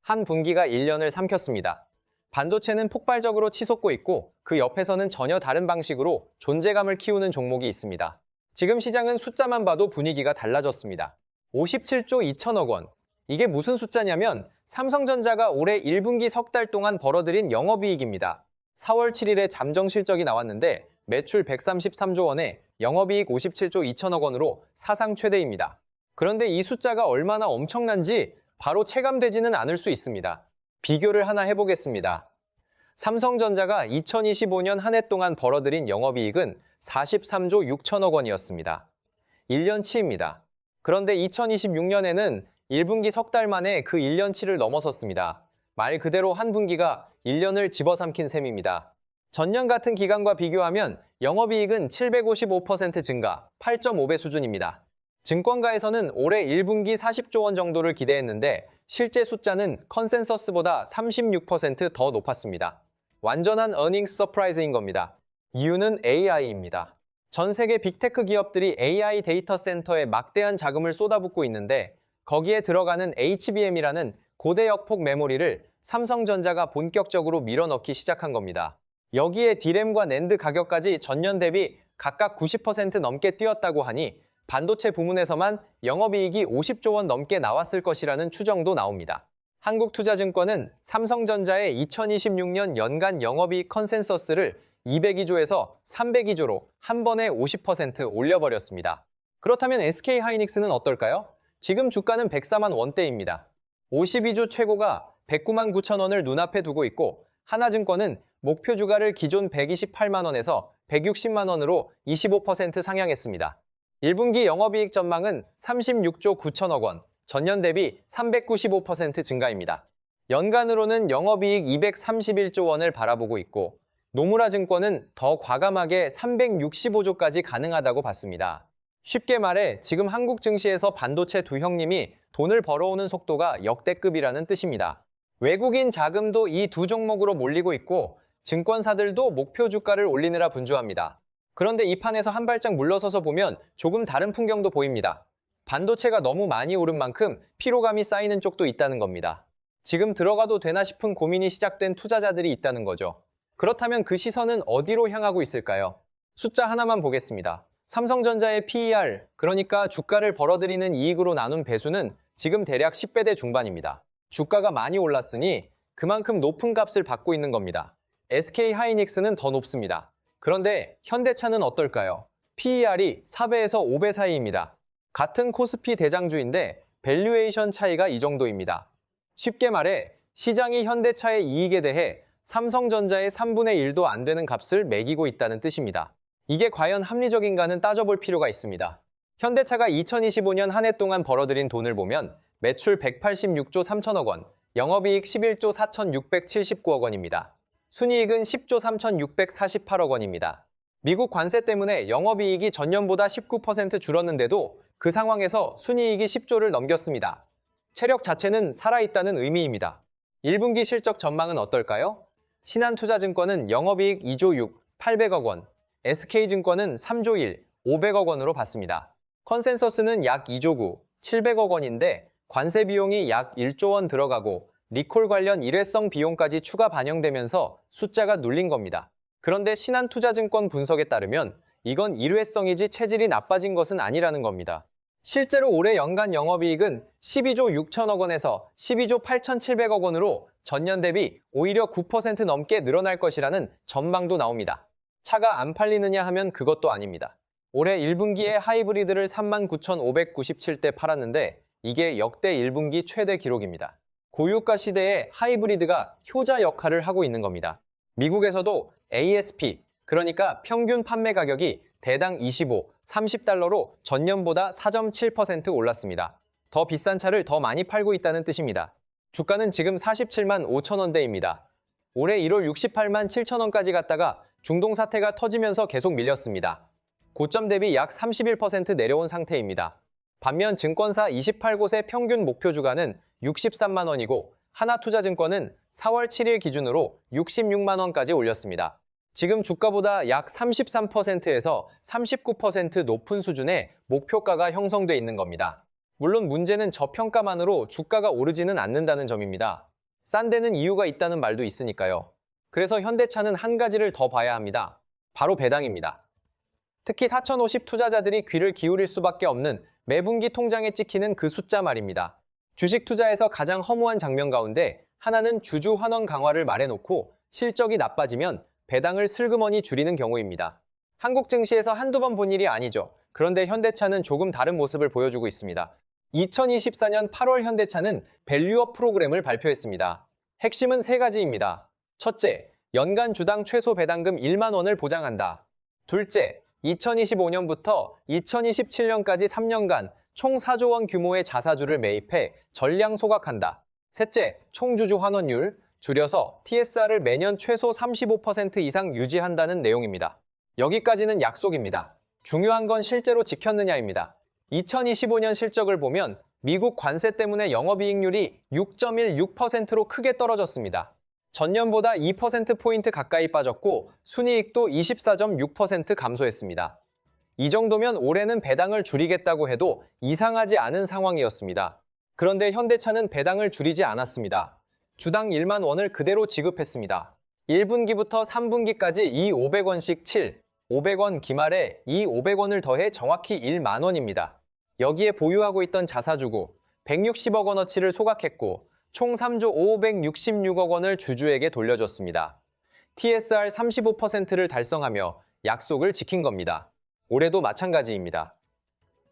한 분기가 1년을 삼켰습니다. 반도체는 폭발적으로 치솟고 있고 그 옆에서는 전혀 다른 방식으로 존재감을 키우는 종목이 있습니다. 지금 시장은 숫자만 봐도 분위기가 달라졌습니다. 57조 2천억 원. 이게 무슨 숫자냐면 삼성전자가 올해 1분기 석 달 동안 벌어들인 영업이익입니다. 4월 7일에 잠정 실적이 나왔는데 매출 133조 원에 영업이익 57조 2천억 원으로 사상 최대입니다. 그런데 이 숫자가 얼마나 엄청난지 바로 체감되지는 않을 수 있습니다. 비교를 하나 해보겠습니다. 삼성전자가 2025년 한 해 동안 벌어들인 영업이익은 43조 6천억 원이었습니다. 1년치입니다. 그런데 2026년에는 1분기 석 달 만에 그 1년치를 넘어섰습니다. 말 그대로 한 분기가 1년을 집어삼킨 셈입니다. 전년 같은 기간과 비교하면 영업이익은 755% 증가, 8.5배 수준입니다. 증권가에서는 올해 1분기 40조 원 정도를 기대했는데 실제 숫자는 컨센서스보다 36% 더 높았습니다. 완전한 어닝스 서프라이즈인 겁니다. 이유는 AI입니다. 전 세계 빅테크 기업들이 AI 데이터 센터에 막대한 자금을 쏟아붓고 있는데 거기에 들어가는 HBM이라는 고대 역폭 메모리를 삼성전자가 본격적으로 밀어넣기 시작한 겁니다. 여기에 D램과 낸드 가격까지 전년 대비 각각 90% 넘게 뛰었다고 하니 반도체 부문에서만 영업이익이 50조 원 넘게 나왔을 것이라는 추정도 나옵니다. 한국투자증권은 삼성전자의 2026년 연간 영업이익 컨센서스를 202조에서 302조로 한 번에 50% 올려버렸습니다. 그렇다면 SK하이닉스는 어떨까요? 지금 주가는 104만 원대입니다. 52주 최고가 109만 9천 원을 눈앞에 두고 있고 하나증권은 목표 주가를 기존 128만 원에서 160만 원으로 25% 상향했습니다. 1분기 영업이익 전망은 36조 9천억 원, 전년 대비 395% 증가입니다. 연간으로는 영업이익 231조 원을 바라보고 있고 노무라증권은 더 과감하게 365조까지 가능하다고 봤습니다. 쉽게 말해 지금 한국 증시에서 반도체 두 형님이 돈을 벌어오는 속도가 역대급이라는 뜻입니다. 외국인 자금도 이 두 종목으로 몰리고 있고 증권사들도 목표 주가를 올리느라 분주합니다. 그런데 이 판에서 한 발짝 물러서서 보면 조금 다른 풍경도 보입니다. 반도체가 너무 많이 오른 만큼 피로감이 쌓이는 쪽도 있다는 겁니다. 지금 들어가도 되나 싶은 고민이 시작된 투자자들이 있다는 거죠. 그렇다면 그 시선은 어디로 향하고 있을까요? 숫자 하나만 보겠습니다. 삼성전자의 PER, 그러니까 주가를 벌어들이는 이익으로 나눈 배수는 지금 대략 10배대 중반입니다. 주가가 많이 올랐으니 그만큼 높은 값을 받고 있는 겁니다. SK하이닉스는 더 높습니다. 그런데 현대차는 어떨까요? PER이 4배에서 5배 사이입니다. 같은 코스피 대장주인데 밸류에이션 차이가 이 정도입니다. 쉽게 말해 시장이 현대차의 이익에 대해 삼성전자의 3분의 1도 안 되는 값을 매기고 있다는 뜻입니다. 이게 과연 합리적인가는 따져볼 필요가 있습니다. 현대차가 2025년 한 해 동안 벌어들인 돈을 보면 매출 186조 3천억 원, 영업이익 11조 4,679억 원입니다. 순이익은 10조 3,648억 원입니다. 미국 관세 때문에 영업이익이 전년보다 19% 줄었는데도 그 상황에서 순이익이 10조를 넘겼습니다. 체력 자체는 살아있다는 의미입니다. 1분기 실적 전망은 어떨까요? 신한투자증권은 영업이익 2조 6, 800억 원, SK증권은 3조 1, 500억 원으로 봤습니다. 컨센서스는 약 2조 9, 700억 원인데 관세 비용이 약 1조 원 들어가고 리콜 관련 일회성 비용까지 추가 반영되면서 숫자가 눌린 겁니다. 그런데 신한투자증권 분석에 따르면 이건 일회성이지 체질이 나빠진 것은 아니라는 겁니다. 실제로 올해 연간 영업이익은 12조 6천억 원에서 12조 8,700억 원으로 전년 대비 오히려 9% 넘게 늘어날 것이라는 전망도 나옵니다. 차가 안 팔리느냐 하면 그것도 아닙니다. 올해 1분기에 하이브리드를 39,597대 팔았는데 이게 역대 1분기 최대 기록입니다. 고유가 시대에 하이브리드가 효자 역할을 하고 있는 겁니다. 미국에서도 ASP, 그러니까 평균 판매 가격이 대당 25, 30달러로 전년보다 4.7% 올랐습니다. 더 비싼 차를 더 많이 팔고 있다는 뜻입니다. 주가는 지금 47만 5천 원대입니다. 올해 1월 68만 7천 원까지 갔다가 중동 사태가 터지면서 계속 밀렸습니다. 고점 대비 약 31% 내려온 상태입니다. 반면 증권사 28곳의 평균 목표 주가는 63만 원이고 하나투자증권은 4월 7일 기준으로 66만 원까지 올렸습니다. 지금 주가보다 약 33%에서 39% 높은 수준의 목표가가 형성돼 있는 겁니다. 물론 문제는 저평가만으로 주가가 오르지는 않는다는 점입니다. 싼 데는 이유가 있다는 말도 있으니까요. 그래서 현대차는 한 가지를 더 봐야 합니다. 바로 배당입니다. 특히 4050 투자자들이 귀를 기울일 수밖에 없는 매분기 통장에 찍히는 그 숫자 말입니다. 주식 투자에서 가장 허무한 장면 가운데 하나는 주주 환원 강화를 말해놓고 실적이 나빠지면 배당을 슬그머니 줄이는 경우입니다. 한국 증시에서 한두 번 본 일이 아니죠. 그런데 현대차는 조금 다른 모습을 보여주고 있습니다. 2024년 8월 현대차는 밸류업 프로그램을 발표했습니다. 핵심은 세 가지입니다. 첫째, 연간 주당 최소 배당금 1만 원을 보장한다. 둘째, 2025년부터 2027년까지 3년간 총 4조 원 규모의 자사주를 매입해 전량 소각한다. 셋째, 총주주 환원율, 줄여서 TSR을 매년 최소 35% 이상 유지한다는 내용입니다. 여기까지는 약속입니다. 중요한 건 실제로 지켰느냐입니다. 2025년 실적을 보면 미국 관세 때문에 영업이익률이 6.16%로 크게 떨어졌습니다. 전년보다 2%포인트 가까이 빠졌고 순이익도 24.6% 감소했습니다. 이 정도면 올해는 배당을 줄이겠다고 해도 이상하지 않은 상황이었습니다. 그런데 현대차는 배당을 줄이지 않았습니다. 주당 1만 원을 그대로 지급했습니다. 1분기부터 3분기까지 이 500원씩 500원 기말에 이 500원을 더해 정확히 1만 원입니다. 여기에 보유하고 있던 자사주고 160억 원어치를 소각했고 총 3조 566억 원을 주주에게 돌려줬습니다. TSR 35%를 달성하며 약속을 지킨 겁니다. 올해도 마찬가지입니다.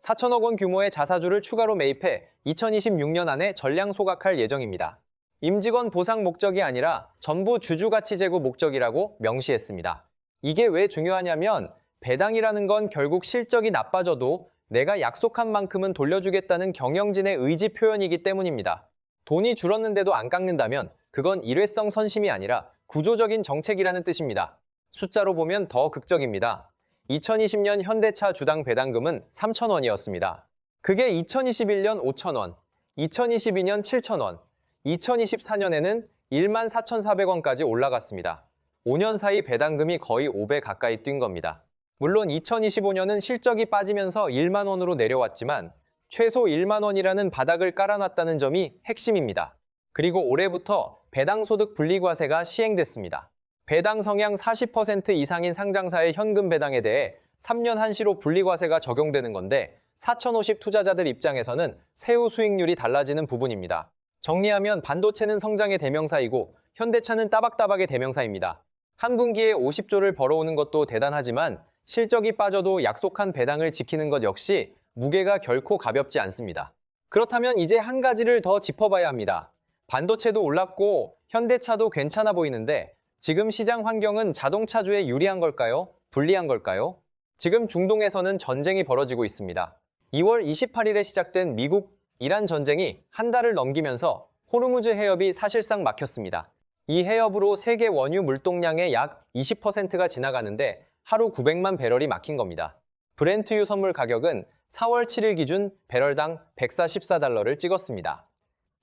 4천억 원 규모의 자사주를 추가로 매입해 2026년 안에 전량 소각할 예정입니다. 임직원 보상 목적이 아니라 전부 주주가치 제고 목적이라고 명시했습니다. 이게 왜 중요하냐면 배당이라는 건 결국 실적이 나빠져도 내가 약속한 만큼은 돌려주겠다는 경영진의 의지 표현이기 때문입니다. 돈이 줄었는데도 안 깎는다면 그건 일회성 선심이 아니라 구조적인 정책이라는 뜻입니다. 숫자로 보면 더 극적입니다. 2020년 현대차 주당 배당금은 3,000원이었습니다. 그게 2021년 5,000원, 2022년 7,000원, 2024년에는 14,400원까지 올라갔습니다. 5년 사이 배당금이 거의 5배 가까이 뛴 겁니다. 물론 2025년은 실적이 빠지면서 1만 원으로 내려왔지만 최소 1만 원이라는 바닥을 깔아놨다는 점이 핵심입니다. 그리고 올해부터 배당소득 분리과세가 시행됐습니다. 배당 성향 40% 이상인 상장사의 현금 배당에 대해 3년 한시로 분리과세가 적용되는 건데 4050 투자자들 입장에서는 세후 수익률이 달라지는 부분입니다. 정리하면 반도체는 성장의 대명사이고 현대차는 따박따박의 대명사입니다. 한 분기에 50조를 벌어오는 것도 대단하지만 실적이 빠져도 약속한 배당을 지키는 것 역시 무게가 결코 가볍지 않습니다. 그렇다면 이제 한 가지를 더 짚어봐야 합니다. 반도체도 올랐고 현대차도 괜찮아 보이는데 지금 시장 환경은 자동차주에 유리한 걸까요? 불리한 걸까요? 지금 중동에서는 전쟁이 벌어지고 있습니다. 2월 28일에 시작된 미국-이란 전쟁이 한 달을 넘기면서 호르무즈 해협이 사실상 막혔습니다. 이 해협으로 세계 원유 물동량의 약 20%가 지나가는데 하루 900만 배럴이 막힌 겁니다. 브렌트유 선물 가격은 4월 7일 기준 배럴당 144달러를 찍었습니다.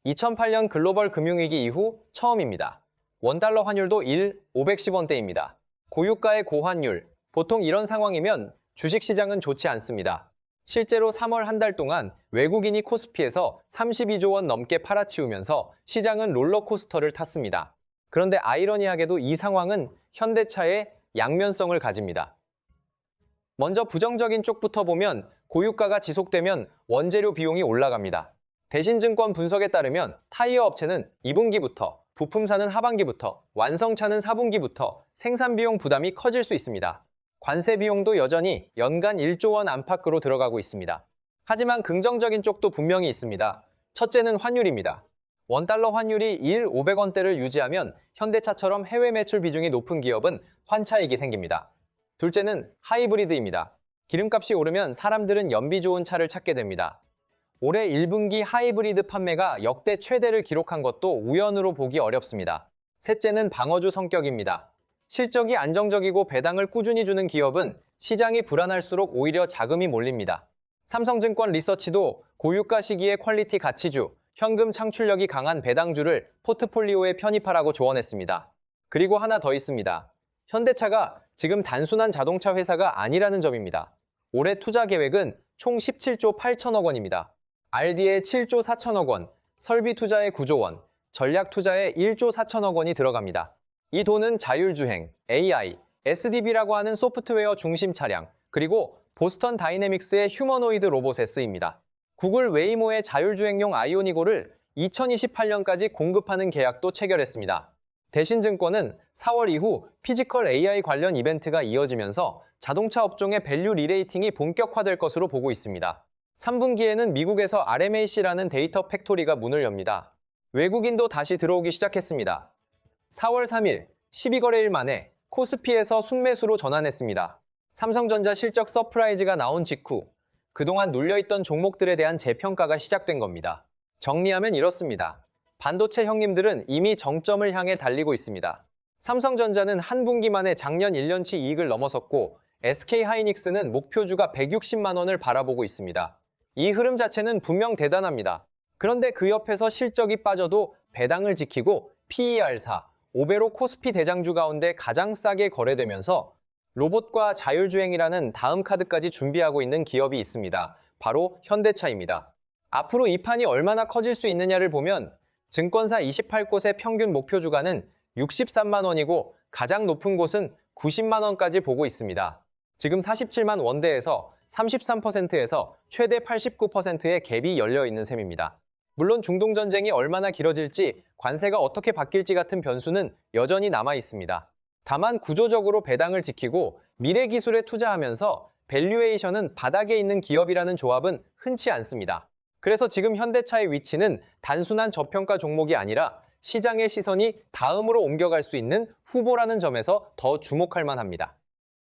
2008년 글로벌 금융위기 이후 처음입니다. 원달러 환율도 510원대입니다. 고유가의 고환율, 보통 이런 상황이면 주식시장은 좋지 않습니다. 실제로 3월 한 달 동안 외국인이 코스피에서 32조 원 넘게 팔아치우면서 시장은 롤러코스터를 탔습니다. 그런데 아이러니하게도 이 상황은 현대차의 양면성을 가집니다. 먼저 부정적인 쪽부터 보면 고유가가 지속되면 원재료 비용이 올라갑니다. 대신증권 분석에 따르면 타이어 업체는 2분기부터, 부품사는 하반기부터, 완성차는 4분기부터 생산 비용 부담이 커질 수 있습니다. 관세 비용도 여전히 연간 1조 원 안팎으로 들어가고 있습니다. 하지만 긍정적인 쪽도 분명히 있습니다. 첫째는 환율입니다. 원달러 환율이 500원대를 유지하면 현대차처럼 해외 매출 비중이 높은 기업은 환차익이 생깁니다. 둘째는 하이브리드입니다. 기름값이 오르면 사람들은 연비 좋은 차를 찾게 됩니다. 올해 1분기 하이브리드 판매가 역대 최대를 기록한 것도 우연으로 보기 어렵습니다. 셋째는 방어주 성격입니다. 실적이 안정적이고 배당을 꾸준히 주는 기업은 시장이 불안할수록 오히려 자금이 몰립니다. 삼성증권 리서치도 고유가 시기에 퀄리티 가치주, 현금 창출력이 강한 배당주를 포트폴리오에 편입하라고 조언했습니다. 그리고 하나 더 있습니다. 현대차가 지금 단순한 자동차 회사가 아니라는 점입니다. 올해 투자 계획은 총 17조 8천억 원입니다. R&D에 7조 4천억 원, 설비 투자에 9조 원, 전략 투자에 1조 4천억 원이 들어갑니다. 이 돈은 자율주행, AI, SDB라고 하는 소프트웨어 중심 차량, 그리고 보스턴 다이내믹스의 휴머노이드 로봇에 쓰입니다. 구글 웨이모의 자율주행용 아이오니고를 2028년까지 공급하는 계약도 체결했습니다. 대신증권은 4월 이후 피지컬 AI 관련 이벤트가 이어지면서 자동차 업종의 밸류 리레이팅이 본격화될 것으로 보고 있습니다. 3분기에는 미국에서 RMAC라는 데이터 팩토리가 문을 엽니다. 외국인도 다시 들어오기 시작했습니다. 4월 3일, 12거래일 만에 코스피에서 순매수로 전환했습니다. 삼성전자 실적 서프라이즈가 나온 직후 그동안 눌려있던 종목들에 대한 재평가가 시작된 겁니다. 정리하면 이렇습니다. 반도체 형님들은 이미 정점을 향해 달리고 있습니다. 삼성전자는 한 분기 만에 작년 1년치 이익을 넘어섰고 SK하이닉스는 목표주가 160만 원을 바라보고 있습니다. 이 흐름 자체는 분명 대단합니다. 그런데 그 옆에서 실적이 빠져도 배당을 지키고 PER4, 5배로 코스피 대장주 가운데 가장 싸게 거래되면서 로봇과 자율주행이라는 다음 카드까지 준비하고 있는 기업이 있습니다. 바로 현대차입니다. 앞으로 이 판이 얼마나 커질 수 있느냐를 보면 증권사 28곳의 평균 목표 주가는 63만 원이고 가장 높은 곳은 90만 원까지 보고 있습니다. 지금 47만 원대에서 33%에서 최대 89%의 갭이 열려 있는 셈입니다. 물론 중동전쟁이 얼마나 길어질지, 관세가 어떻게 바뀔지 같은 변수는 여전히 남아 있습니다. 다만 구조적으로 배당을 지키고 미래 기술에 투자하면서 밸류에이션은 바닥에 있는 기업이라는 조합은 흔치 않습니다. 그래서 지금 현대차의 위치는 단순한 저평가 종목이 아니라 시장의 시선이 다음으로 옮겨갈 수 있는 후보라는 점에서 더 주목할 만합니다.